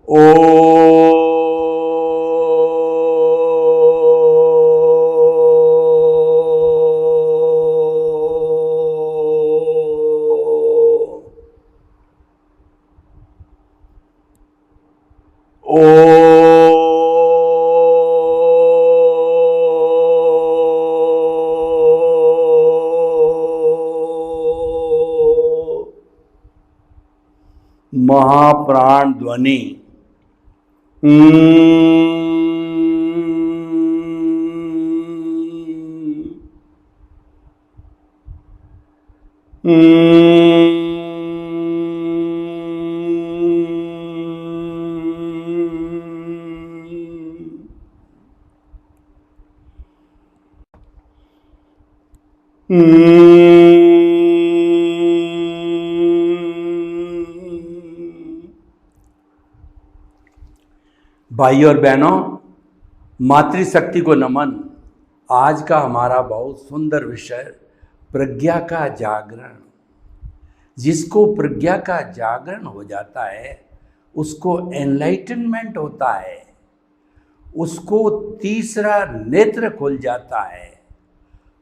ओ महाप्राण ध्वनि भाई और बहनों, मातृशक्ति को नमन। आज का हमारा बहुत सुंदर विषय प्रज्ञा का जागरण। जिसको प्रज्ञा का जागरण हो जाता है उसको एनलाइटनमेंट होता है, उसको तीसरा नेत्र खुल जाता है,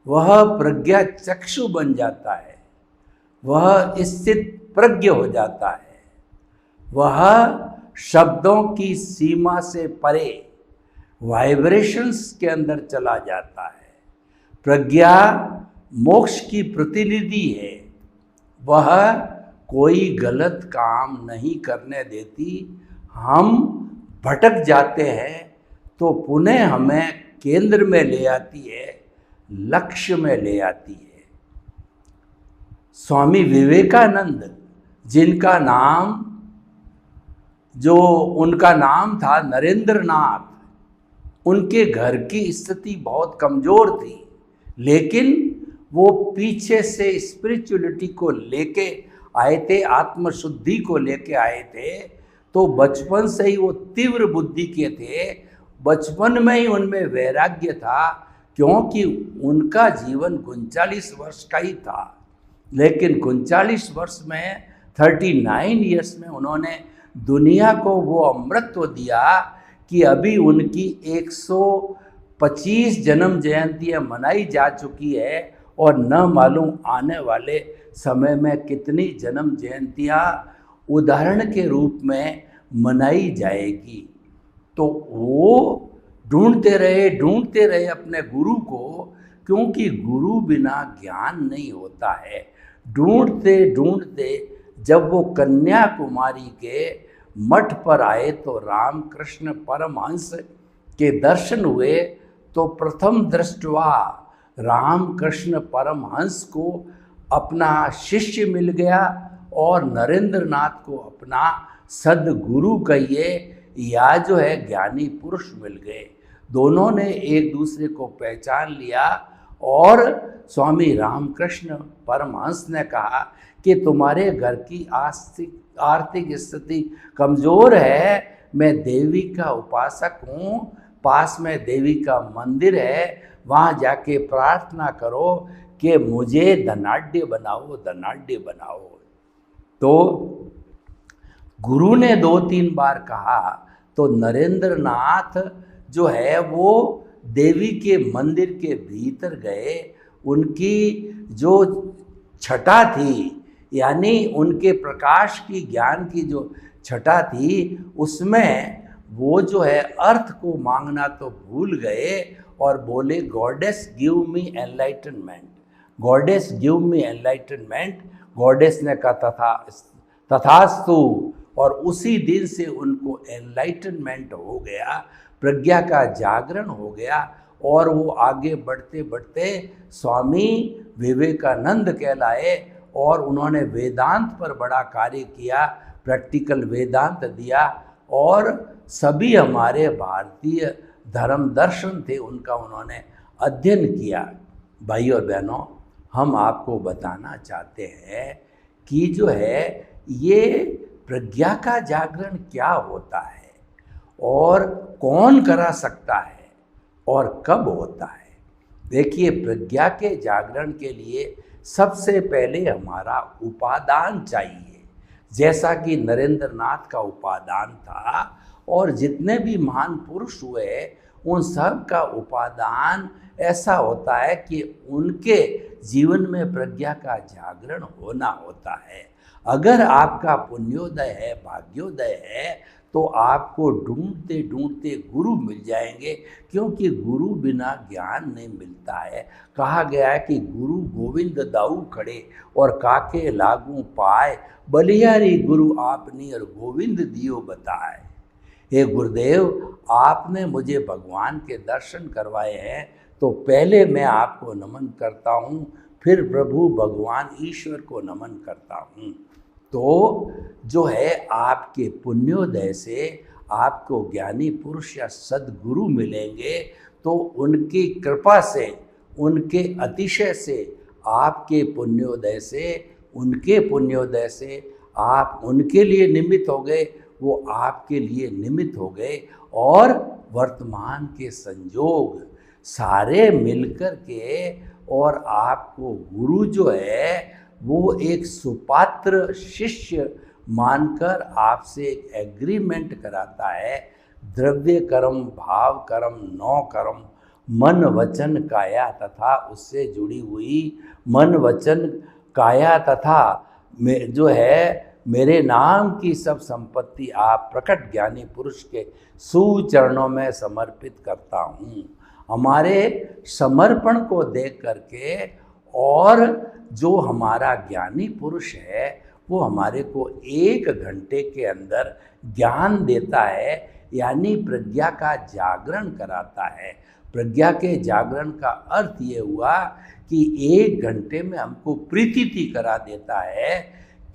वह प्रज्ञा चक्षु बन जाता है, वह स्थित प्रज्ञ हो जाता है, वह शब्दों की सीमा से परे वाइब्रेशंस के अंदर चला जाता है। प्रज्ञा मोक्ष की प्रतिनिधि है, वह कोई गलत काम नहीं करने देती। हम भटक जाते हैं तो पुनः हमें केंद्र में ले आती है, लक्ष्य में ले आती है। स्वामी विवेकानंद, जिनका नाम उनका नाम था नरेंद्र नाथ, उनके घर की स्थिति बहुत कमज़ोर थी, लेकिन वो पीछे से स्पिरिचुअलिटी को लेके आए थे, आत्मशुद्धि को लेके आए थे। तो बचपन से ही वो तीव्र बुद्धि के थे, बचपन में ही उनमें वैराग्य था, क्योंकि उनका जीवन 39 वर्ष का ही था। लेकिन 39 वर्ष में 39 ईयर्स में उन्होंने दुनिया को वो अमृतत्व दिया कि अभी उनकी 125 जन्म जयंतियाँ मनाई जा चुकी है और न मालूम आने वाले समय में कितनी जन्म जयंतियाँ उदाहरण के रूप में मनाई जाएगी। तो वो ढूंढते रहे अपने गुरु को, क्योंकि गुरु बिना ज्ञान नहीं होता है। ढूंढते जब वो कन्याकुमारी के मठ पर आए तो रामकृष्ण परमहंस के दर्शन हुए। तो प्रथम दृष्टवा रामकृष्ण परमहंस को अपना शिष्य मिल गया और नरेंद्र नाथ को अपना सदगुरु कहिए या जो है ज्ञानी पुरुष मिल गए। दोनों ने एक दूसरे को पहचान लिया और स्वामी रामकृष्ण परमहंस ने कहा कि तुम्हारे घर की आर्थिक स्थिति कमज़ोर है, मैं देवी का उपासक हूँ, पास में देवी का मंदिर है, वहाँ जाके प्रार्थना करो कि मुझे धनाढ्य बनाओ। तो गुरु ने 2-3 बार कहा तो नरेंद्र नाथ जो है वो देवी के मंदिर के भीतर गए। उनकी जो छटा थी, यानी उनके प्रकाश की ज्ञान की जो छटा थी, उसमें वो जो है अर्थ को मांगना तो भूल गए और बोले goddess give me enlightenment, goddess give me enlightenment. Goddess ने कहा तथास्तु, और उसी दिन से उनको एनलाइटनमेंट हो गया, प्रज्ञा का जागरण हो गया और वो आगे बढ़ते बढ़ते स्वामी विवेकानंद कहलाए और उन्होंने वेदांत पर बड़ा कार्य किया, प्रैक्टिकल वेदांत दिया और सभी हमारे भारतीय धर्म दर्शन थे उनका उन्होंने अध्ययन किया। भाई और बहनों, हम आपको बताना चाहते हैं कि जो है ये प्रज्ञा का जागरण क्या होता है और कौन करा सकता है और कब होता है। देखिए, प्रज्ञा के जागरण के लिए सबसे पहले हमारा उपादान चाहिए। जैसा कि नरेंद्र नाथ का उपादान था, और जितने भी महान पुरुष हुए उन सब का उपादान ऐसा होता है कि उनके जीवन में प्रज्ञा का जागरण होना होता है। अगर आपका पुण्योदय है, भाग्योदय है, तो आपको ढूंढते ढूंढते गुरु मिल जाएंगे, क्योंकि गुरु बिना ज्ञान नहीं मिलता है। कहा गया है कि गुरु गोविंद दाऊ खड़े और काके लागू पाए, बलिहारी गुरु आपनी और गोविंद दियो बताए। हे गुरुदेव, आपने मुझे भगवान के दर्शन करवाए हैं, तो पहले मैं आपको नमन करता हूँ, फिर प्रभु भगवान ईश्वर को नमन करता हूँ। तो जो है आपके पुण्योदय से आपको ज्ञानी पुरुष या सद्गुरु मिलेंगे, तो उनकी कृपा से, उनके अतिशय से, आपके पुण्योदय से, उनके पुण्योदय से आप उनके लिए निमित्त हो गए, वो आपके लिए निमित्त हो गए, और वर्तमान के संजोग सारे मिलकर के और आपको गुरु जो है वो एक सुपात्र शिष्य मानकर आपसे एक एग्रीमेंट कराता है। द्रव्य कर्म, भाव कर्म, नौ कर्म, मन वचन काया तथा उससे जुड़ी हुई मन वचन काया तथा जो है मेरे नाम की सब संपत्ति आप प्रकट ज्ञानी पुरुष के सुचरणों में समर्पित करता हूँ। हमारे समर्पण को देख करके और जो हमारा ज्ञानी पुरुष है वो हमारे को 1 घंटे के अंदर ज्ञान देता है, यानी प्रज्ञा का जागरण कराता है। प्रज्ञा के जागरण का अर्थ ये हुआ कि 1 घंटे में हमको प्रीति करा देता है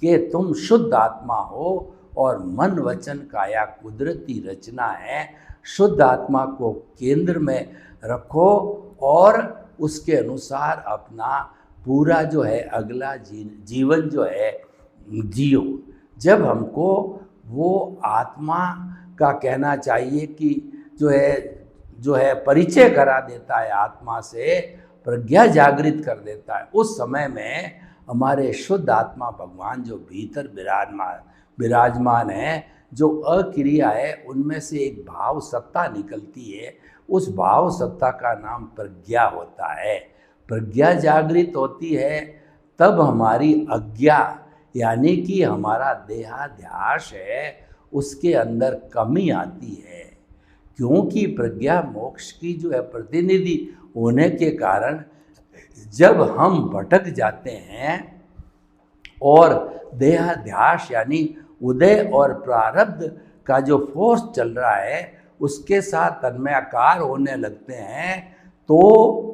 कि तुम शुद्ध आत्मा हो और मन वचन काया कुदरती रचना है। शुद्ध आत्मा को केंद्र में रखो और उसके अनुसार अपना पूरा जो है अगला जीवन जो है जियो। जब हमको वो आत्मा का कहना चाहिए कि जो है परिचय करा देता है आत्मा से, प्रज्ञा जागृत कर देता है, उस समय में हमारे शुद्ध आत्मा भगवान जो भीतर विराजमान है, जो अक्रिया है, उनमें से एक भाव सत्ता निकलती है। उस भाव सत्ता का नाम प्रज्ञा होता है। प्रज्ञा जागृत होती है तब हमारी अज्ञा यानी कि हमारा देहाध्यास है उसके अंदर कमी आती है, क्योंकि प्रज्ञा मोक्ष की जो है प्रतिनिधि होने के कारण जब हम भटक जाते हैं और देहाध्यास यानी उदय और प्रारब्ध का जो फोर्स चल रहा है उसके साथ तन्मयाकार होने लगते हैं, तो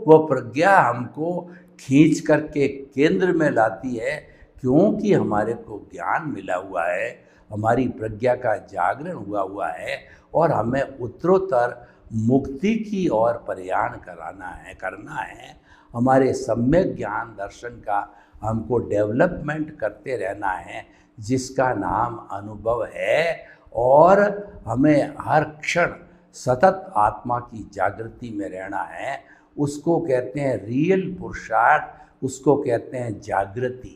वह प्रज्ञा हमको खींच करके केंद्र में लाती है, क्योंकि हमारे को ज्ञान मिला हुआ है, हमारी प्रज्ञा का जागरण हुआ है और हमें उत्तरोत्तर मुक्ति की ओर प्रयाण करना है। हमारे सम्यक ज्ञान दर्शन का हमको डेवलपमेंट करते रहना है, जिसका नाम अनुभव है, और हमें हर क्षण सतत आत्मा की जागृति में रहना है। उसको कहते हैं रियल पुरुषार्थ, उसको कहते हैं जागृति।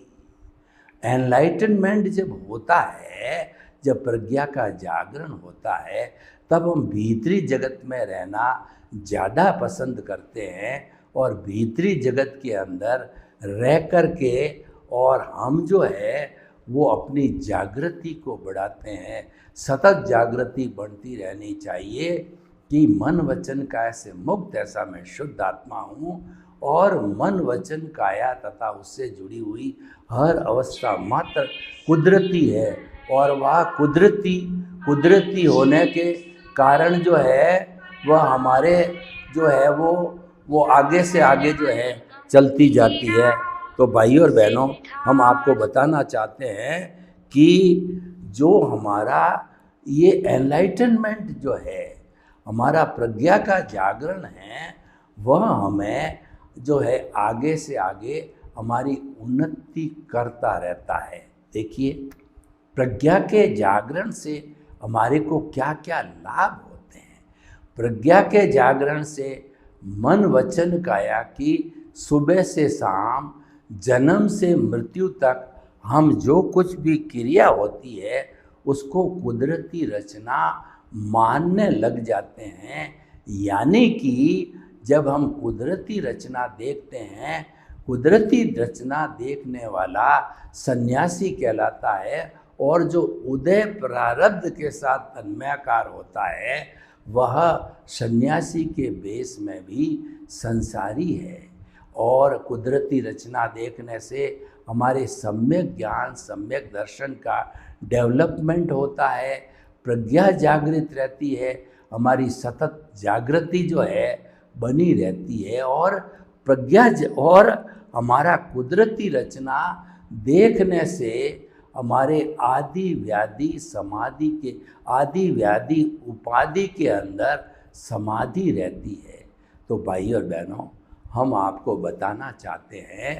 एनलाइटनमेंट जब होता है, जब प्रज्ञा का जागरण होता है, तब हम भीतरी जगत में रहना ज़्यादा पसंद करते हैं और भीतरी जगत के अंदर रह कर के और हम जो है वो अपनी जागृति को बढ़ाते हैं। सतत जागृति बढ़ती रहनी चाहिए कि मन वचन काया से मुक्त ऐसा मैं शुद्ध आत्मा हूँ, और मन वचन काया तथा उससे जुड़ी हुई हर अवस्था मात्र कुदरती है, और वह कुदरती होने के कारण जो है वह हमारे जो है वो आगे से आगे जो है चलती जाती है। तो भाइयों और बहनों, हम आपको बताना चाहते हैं कि जो हमारा ये एनलाइटनमेंट जो है, हमारा प्रज्ञा का जागरण है, वह हमें जो है आगे से आगे हमारी उन्नति करता रहता है। देखिए, प्रज्ञा के जागरण से हमारे को क्या क्या लाभ होते हैं। प्रज्ञा के जागरण से मन वचन काया की सुबह से शाम, जन्म से मृत्यु तक हम जो कुछ भी क्रिया होती है उसको कुदरती रचना मानने लग जाते हैं। यानी कि जब हम कुदरती रचना देखते हैं, कुदरती रचना देखने वाला सन्यासी कहलाता है, और जो उदय प्रारब्ध के साथ तन्मयाकार होता है वह सन्यासी के बेस में भी संसारी है। और कुदरती रचना देखने से हमारे सम्यक ज्ञान, सम्यक दर्शन का डेवलपमेंट होता है, प्रज्ञा जागृत रहती है, हमारी सतत जागृति जो है बनी रहती है, और और हमारा कुदरती रचना देखने से हमारे आदि व्याधि समाधि के आदि व्याधि उपाधि के अंदर समाधि रहती है। तो भाई और बहनों, हम आपको बताना चाहते हैं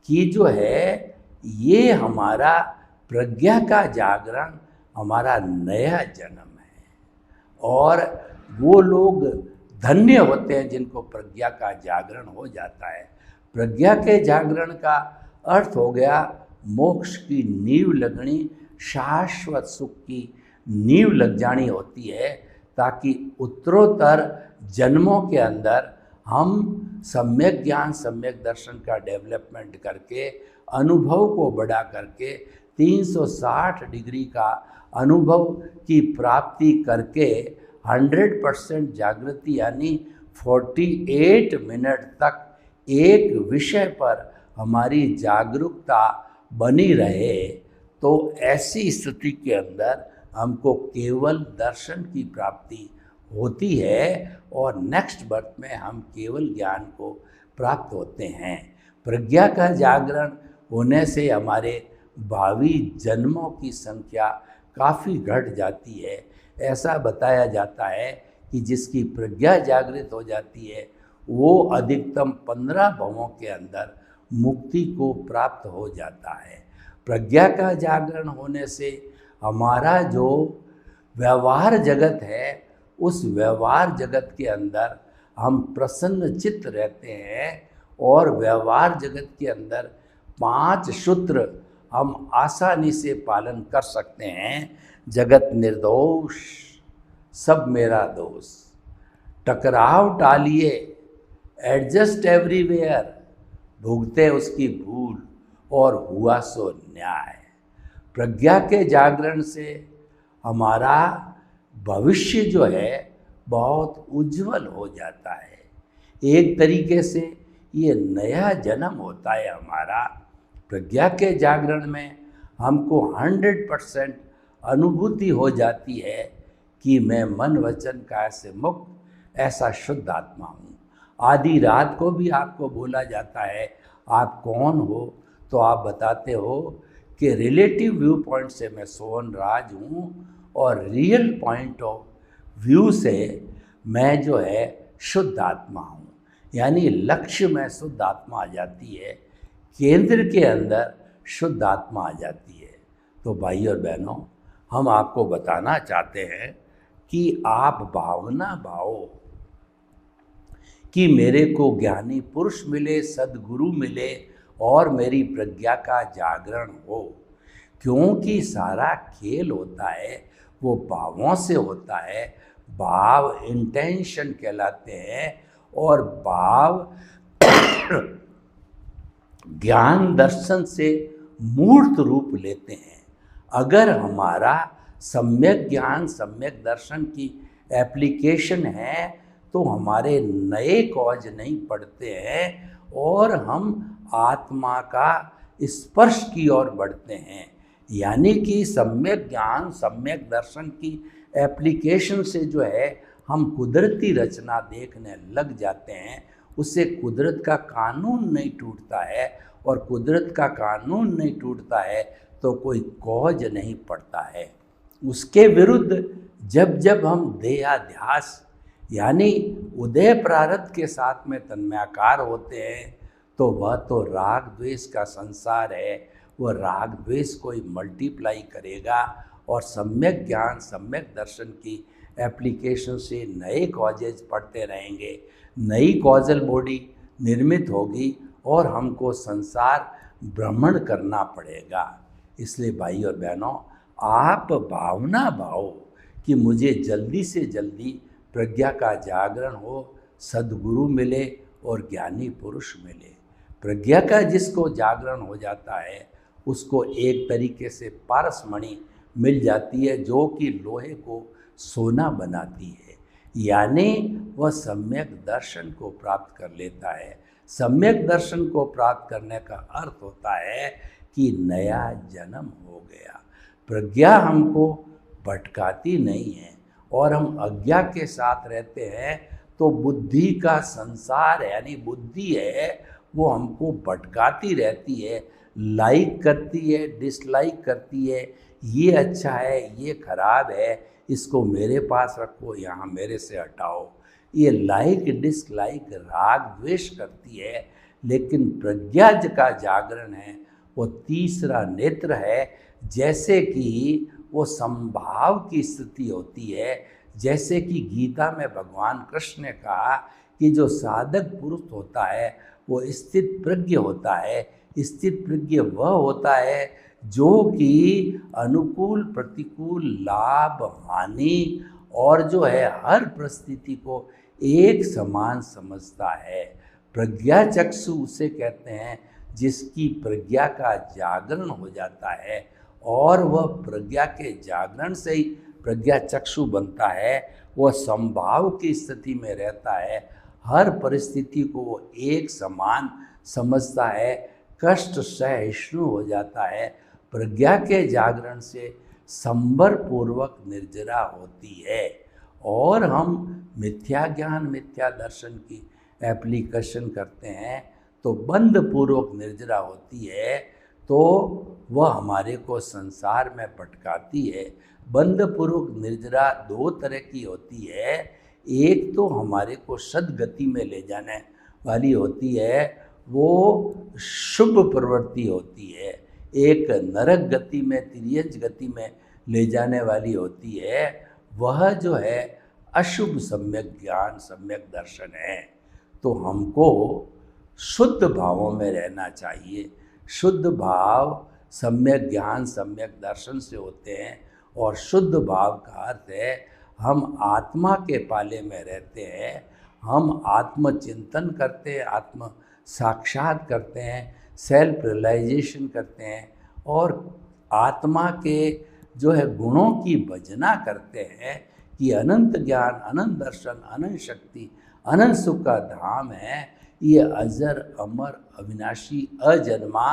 कि जो है ये हमारा प्रज्ञा का जागरण, हमारा नया जन्म है। और वो लोग धन्य होते हैं जिनको प्रज्ञा का जागरण हो जाता है। प्रज्ञा के जागरण का अर्थ हो गया मोक्ष की नींव लगनी, शाश्वत सुख की नींव लग जानी होती है, ताकि उत्तरोत्तर जन्मों के अंदर हम सम्यक ज्ञान, सम्यक दर्शन का डेवलपमेंट करके, अनुभव को बढ़ा करके 360 डिग्री का अनुभव की प्राप्ति करके 100% जागृति यानी 48 मिनट तक एक विषय पर हमारी जागरूकता बनी रहे। तो ऐसी स्थिति के अंदर हमको केवल दर्शन की प्राप्ति होती है और नेक्स्ट बर्थ में हम केवल ज्ञान को प्राप्त होते हैं। प्रज्ञा का जागरण होने से हमारे भावी जन्मों की संख्या काफ़ी घट जाती है। ऐसा बताया जाता है कि जिसकी प्रज्ञा जागृत हो जाती है वो अधिकतम 15 भवों के अंदर मुक्ति को प्राप्त हो जाता है। प्रज्ञा का जागरण होने से हमारा जो व्यवहार जगत है उस व्यवहार जगत के अंदर हम प्रसन्न चित्त रहते हैं, और व्यवहार जगत के अंदर 5 सूत्र हम आसानी से पालन कर सकते हैं। जगत निर्दोष, सब मेरा दोष, टकराव टालिए, एडजस्ट एवरीवेयर, भुगते उसकी भूल और हुआ सो न्याय। प्रज्ञा के जागरण से हमारा भविष्य जो है बहुत उज्जवल हो जाता है। एक तरीके से ये नया जन्म होता है हमारा। प्रज्ञा के जागरण में हमको 100% अनुभूति हो जाती है कि मैं मन वचन काया से मुक्त ऐसा शुद्ध आत्मा हूँ। आधी रात को भी आपको बोला जाता है आप कौन हो, तो आप बताते हो कि रिलेटिव व्यू पॉइंट से मैं सोहन राज हूँ, और रियल पॉइंट ऑफ व्यू से मैं जो है शुद्ध आत्मा हूँ। यानी लक्ष्य में शुद्ध आत्मा आ जाती है, केंद्र के अंदर शुद्ध आत्मा आ जाती है। तो भाई और बहनों, हम आपको बताना चाहते हैं कि आप भावना भाओ कि मेरे को ज्ञानी पुरुष मिले, सद्गुरु मिले और मेरी प्रज्ञा का जागरण हो। क्योंकि सारा खेल होता है वो भावों से होता है। भाव इंटेंशन कहलाते हैं, और भाव ज्ञान दर्शन से मूर्त रूप लेते हैं। अगर हमारा सम्यक ज्ञान, सम्यक दर्शन की एप्लीकेशन है तो हमारे नए कॉज नहीं पड़ते हैं और हम आत्मा का स्पर्श की ओर बढ़ते हैं। यानी कि सम्यक ज्ञान, सम्यक दर्शन की एप्लीकेशन से जो है हम कुदरती रचना देखने लग जाते हैं। उससे कुदरत का कानून नहीं टूटता है, और कुदरत का कानून नहीं टूटता है तो कोई कॉज नहीं पड़ता है। उसके विरुद्ध जब जब हम देहाध्यास यानी उदय प्रारब्ध के साथ में तन्मयाकार होते हैं तो वह तो राग द्वेष का संसार है। वह राग द्वेष को ही मल्टीप्लाई करेगा, और सम्यक ज्ञान, सम्यक दर्शन की एप्लीकेशन से नए कॉजेज पढ़ते रहेंगे, नई कॉजल बॉडी निर्मित होगी और हमको संसार भ्रमण करना पड़ेगा। इसलिए भाई और बहनों, आप भावना भाव कि मुझे जल्दी से जल्दी प्रज्ञा का जागरण हो, सद्गुरु मिले और ज्ञानी पुरुष मिले। प्रज्ञा का जिसको जागरण हो जाता है उसको एक तरीके से पारसमणि मिल जाती है, जो कि लोहे को सोना बनाती है, यानी वह सम्यक दर्शन को प्राप्त कर लेता है। सम्यक दर्शन को प्राप्त करने का अर्थ होता है कि नया जन्म हो गया। प्रज्ञा हमको भटकाती नहीं है और हम अज्ञा के साथ रहते हैं तो बुद्धि का संसार यानी बुद्धि है वो हमको भटकाती रहती है, लाइक करती है, डिसलाइक करती है, ये अच्छा है, ये खराब है, इसको मेरे पास रखो, यहाँ मेरे से हटाओ। ये लाइक डिसलाइक राग द्वेष करती है। लेकिन प्रज्ञा का जागरण है वो तीसरा नेत्र है, जैसे कि वो संभाव की स्थिति होती है। जैसे कि गीता में भगवान कृष्ण ने कहा कि जो साधक पुरुष होता है वो स्थित प्रज्ञ होता है। स्थित प्रज्ञ वह होता है जो कि अनुकूल प्रतिकूल लाभ हानि और जो है हर परिस्थिति को एक समान समझता है। प्रज्ञा चक्षु उसे कहते हैं जिसकी प्रज्ञा का जागरण हो जाता है और वह प्रज्ञा के जागरण से ही प्रज्ञा चक्षु बनता है। वह संभाव की स्थिति में रहता है, हर परिस्थिति को वो एक समान समझता है, कष्ट सहिष्णु हो जाता है। प्रज्ञा के जागरण से संवर पूर्वक निर्जरा होती है और हम मिथ्या ज्ञान मिथ्या दर्शन की एप्लीकेशन करते हैं तो बंध पूर्वक निर्जरा होती है, तो वह हमारे को संसार में भटकाती है। बंध पूर्वक निर्जरा दो तरह की होती है, एक तो हमारे को सद्गति में ले जाने वाली होती है, वो शुभ प्रवृत्ति होती है। एक नरक गति में तिर्यंच गति में ले जाने वाली होती है, वह जो है अशुभ सम्यक ज्ञान सम्यक दर्शन है। तो हमको शुद्ध भावों में रहना चाहिए। शुद्ध भाव सम्यक ज्ञान सम्यक दर्शन से होते हैं और शुद्ध भाव का अर्थ है हम आत्मा के पाले में रहते हैं, हम आत्मचिंतन करते हैं, आत्म साक्षात करते हैं, सेल्फ रियलाइजेशन करते हैं और आत्मा के जो है गुणों की भजना करते हैं कि अनंत ज्ञान अनंत दर्शन अनंत शक्ति अनंत सुख का धाम है। ये अजर अमर अविनाशी अजन्मा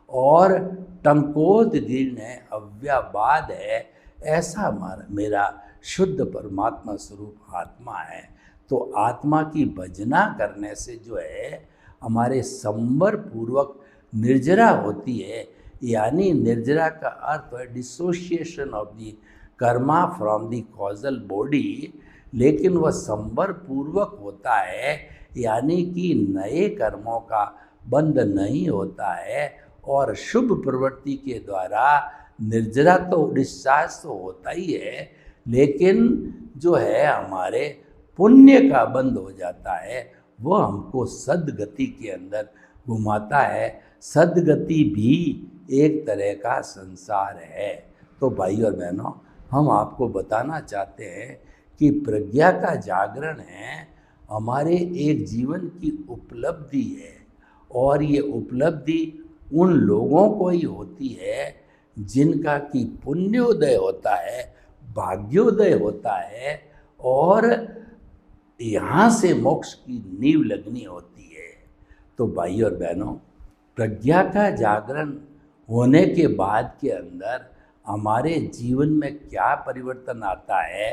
और टंकोद दीर्ण है, अव्याबाद है। ऐसा मेरा शुद्ध परमात्मा स्वरूप आत्मा है। तो आत्मा की भजना करने से जो है हमारे संवर पूर्वक निर्जरा होती है, यानी निर्जरा का अर्थ है dissociation of the Karma from the causal body. लेकिन वह संवर पूर्वक होता है, यानी कि नए कर्मों का बंध नहीं होता है और शुभ प्रवृत्ति के द्वारा निर्जरा तो डिस्चार्ज तो होता ही है, लेकिन जो है हमारे पुण्य का बंध हो जाता है, वह हमको सद्गति के अंदर घुमाता है। सद्गति भी एक तरह का संसार है। तो भाई और बहनों, हम आपको बताना चाहते हैं कि प्रज्ञा का जागरण है हमारे एक जीवन की उपलब्धि है और ये उपलब्धि उन लोगों को ही होती है जिनका कि पुण्योदय होता है, भाग्योदय होता है और यहाँ से मोक्ष की नींव लगनी होती है। तो भाई और बहनों, प्रज्ञा का जागरण होने के बाद के अंदर हमारे जीवन में क्या परिवर्तन आता है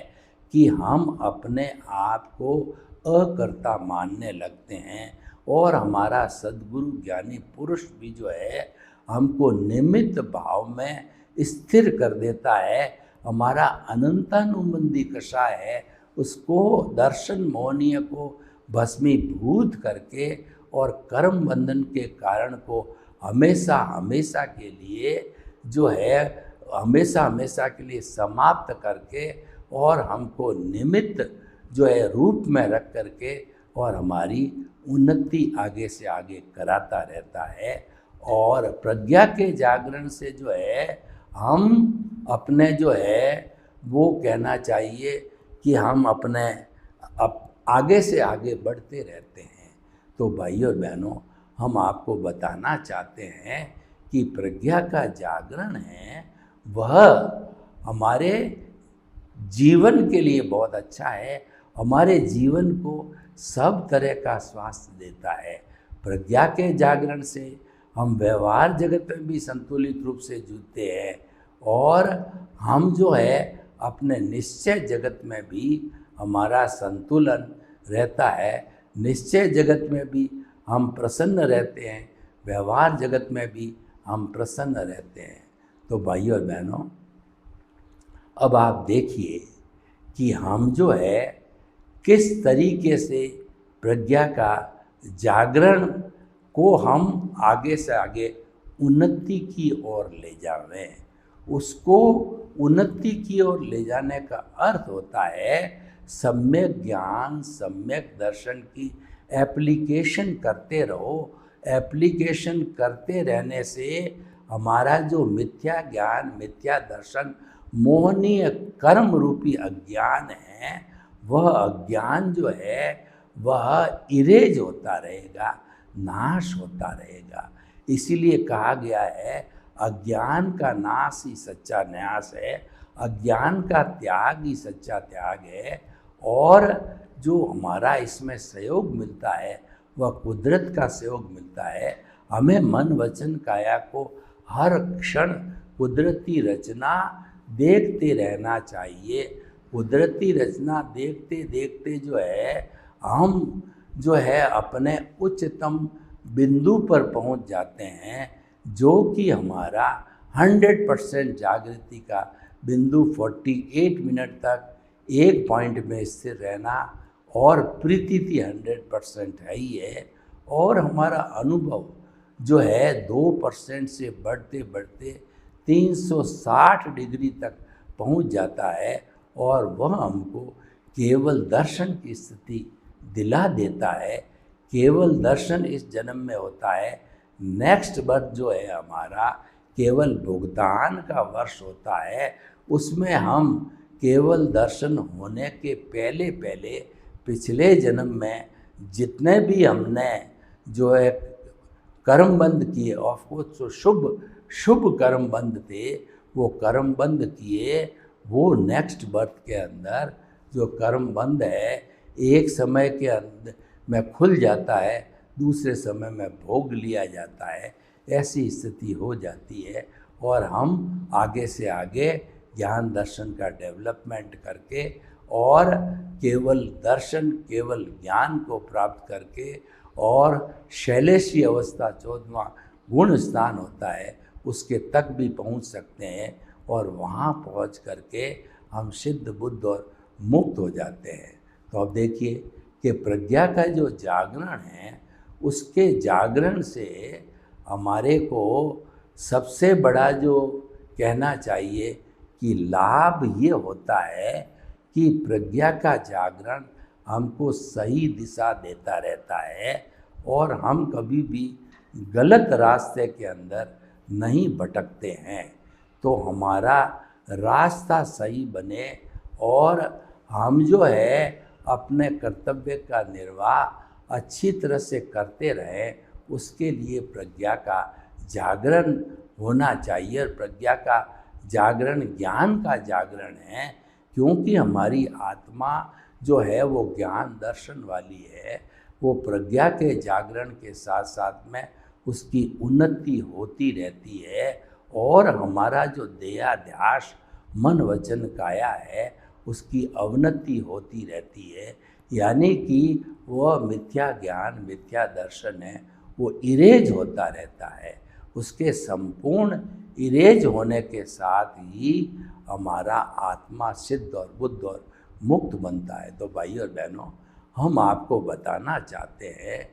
कि हम अपने आप को अकर्ता मानने लगते हैं और हमारा सद्गुरु ज्ञानी पुरुष भी जो है हमको निमित्त भाव में स्थिर कर देता है। हमारा अनंतानुबंधी कषाय है उसको दर्शन मोहनीय को भस्मीभूत करके और कर्म बंधन के कारण को हमेशा हमेशा के लिए जो है हमेशा हमेशा के लिए समाप्त करके और हमको निमित्त जो है रूप में रख करके और हमारी उन्नति आगे से आगे कराता रहता है। और प्रज्ञा के जागरण से जो है हम अपने जो है वो कहना चाहिए कि हम अपने आगे से आगे बढ़ते रहते हैं। तो भाइयों और बहनों, हम आपको बताना चाहते हैं कि प्रज्ञा का जागरण है वह हमारे जीवन के लिए बहुत अच्छा है, हमारे जीवन को सब तरह का स्वास्थ्य देता है। प्रज्ञा के जागरण से हम व्यवहार जगत में भी संतुलित रूप से जूझते हैं और हम जो है अपने निश्चय जगत में भी हमारा संतुलन रहता है, निश्चय जगत में भी हम प्रसन्न रहते हैं, व्यवहार जगत में भी हम प्रसन्न रहते हैं। तो भाइयों और बहनों, अब आप देखिए कि हम जो है किस तरीके से प्रज्ञा का जागरण को हम आगे से आगे उन्नति की ओर ले जावें। उसको उन्नति की ओर ले जाने का अर्थ होता है सम्यक ज्ञान, सम्यक दर्शन की एप्लीकेशन करते रहो। एप्लीकेशन करते रहने से हमारा जो मिथ्या ज्ञान, मिथ्या दर्शन, मोहनीय कर्म रूपी अज्ञान है, वह अज्ञान जो है वह इरेज होता रहेगा, नाश होता रहेगा। इसीलिए कहा गया है अज्ञान का नाश ही सच्चा न्यास है, अज्ञान का त्याग ही सच्चा त्याग है। और जो हमारा इसमें सहयोग मिलता है वह कुदरत का सहयोग मिलता है। हमें मन वचन काया को हर क्षण कुदरती रचना देखते रहना चाहिए। कुदरती रचना देखते देखते जो है हम जो है अपने उच्चतम बिंदु पर पहुंच जाते हैं, जो कि हमारा 100% जागृति का बिंदु 48 मिनट तक एक पॉइंट में स्थिर रहना और प्रीति 100% है ही है। और हमारा अनुभव जो है 2% से बढ़ते बढ़ते 360 डिग्री तक पहुंच जाता है और वह हमको केवल दर्शन की स्थिति दिला देता है। केवल दर्शन इस जन्म में होता है। नेक्स्ट बर्थ जो है हमारा केवल भुगतान का वर्ष होता है। उसमें हम केवल दर्शन होने के पहले पहले पिछले जन्म में जितने भी हमने जो है कर्मबंध किए, ऑफकोर्स जो शुभ कर्मबंध थे वो कर्मबंध किए, वो नेक्स्ट बर्थ के अंदर जो कर्मबंध है एक समय के अंदर में खुल जाता है, दूसरे समय में भोग लिया जाता है। ऐसी स्थिति हो जाती है और हम आगे से आगे ज्ञान दर्शन का डेवलपमेंट करके और केवल दर्शन, केवल ज्ञान को प्राप्त करके और शैलेशी अवस्था 14वां गुण स्थान होता है उसके तक भी पहुंच सकते हैं और वहां पहुंच करके हम सिद्ध बुद्ध और मुक्त हो जाते हैं। तो अब देखिए कि प्रज्ञा का जो जागरण है उसके जागरण से हमारे को सबसे बड़ा जो कहना चाहिए कि लाभ ये होता है कि प्रज्ञा का जागरण हमको सही दिशा देता रहता है और हम कभी भी गलत रास्ते के अंदर नहीं भटकते हैं। तो हमारा रास्ता सही बने और हम जो है अपने कर्तव्य का निर्वाह अच्छी तरह से करते रहें, उसके लिए प्रज्ञा का जागरण होना चाहिए। और प्रज्ञा का जागरण ज्ञान का जागरण है, क्योंकि हमारी आत्मा जो है वो ज्ञान दर्शन वाली है। वो प्रज्ञा के जागरण के साथ साथ में उसकी उन्नति होती रहती है और हमारा जो देहाध्यास मन वचन काया है उसकी अवनति होती रहती है। यानी कि वह मिथ्या ज्ञान, मिथ्या दर्शन है वो इरेज होता रहता है। उसके संपूर्ण इरेज होने के साथ ही हमारा आत्मा सिद्ध और बुद्ध और मुक्त बनता है। तो भाई और बहनों, हम आपको बताना चाहते हैं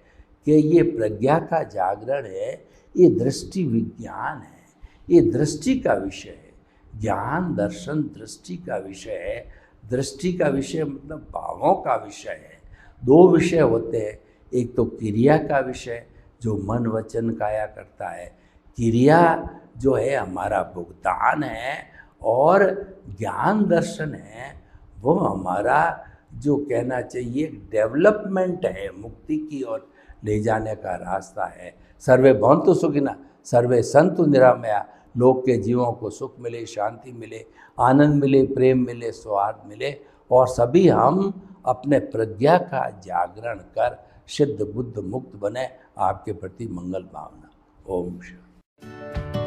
कि ये प्रज्ञा का जागरण है, ये दृष्टि विज्ञान है, ये दृष्टि का विषय है। ज्ञान दर्शन दृष्टि का विषय है। दृष्टि का विषय मतलब भावों का विषय है। दो विषय होते हैं, एक तो क्रिया का विषय जो मन वचन काया करता है। क्रिया जो है हमारा भुगतान है, और ज्ञान दर्शन है वो हमारा जो कहना चाहिए डेवलपमेंट है, मुक्ति की ओर ले जाने का रास्ता है। सर्वे भवन्तु सुखिनः, सर्वे सन्तु निरामया। लोक के जीवों को सुख मिले, शांति मिले, आनंद मिले, प्रेम मिले, सौहार्द मिले, और सभी हम अपने प्रज्ञा का जागरण कर सिद्ध बुद्ध मुक्त बने। आपके प्रति मंगल भावना। ओम शांति।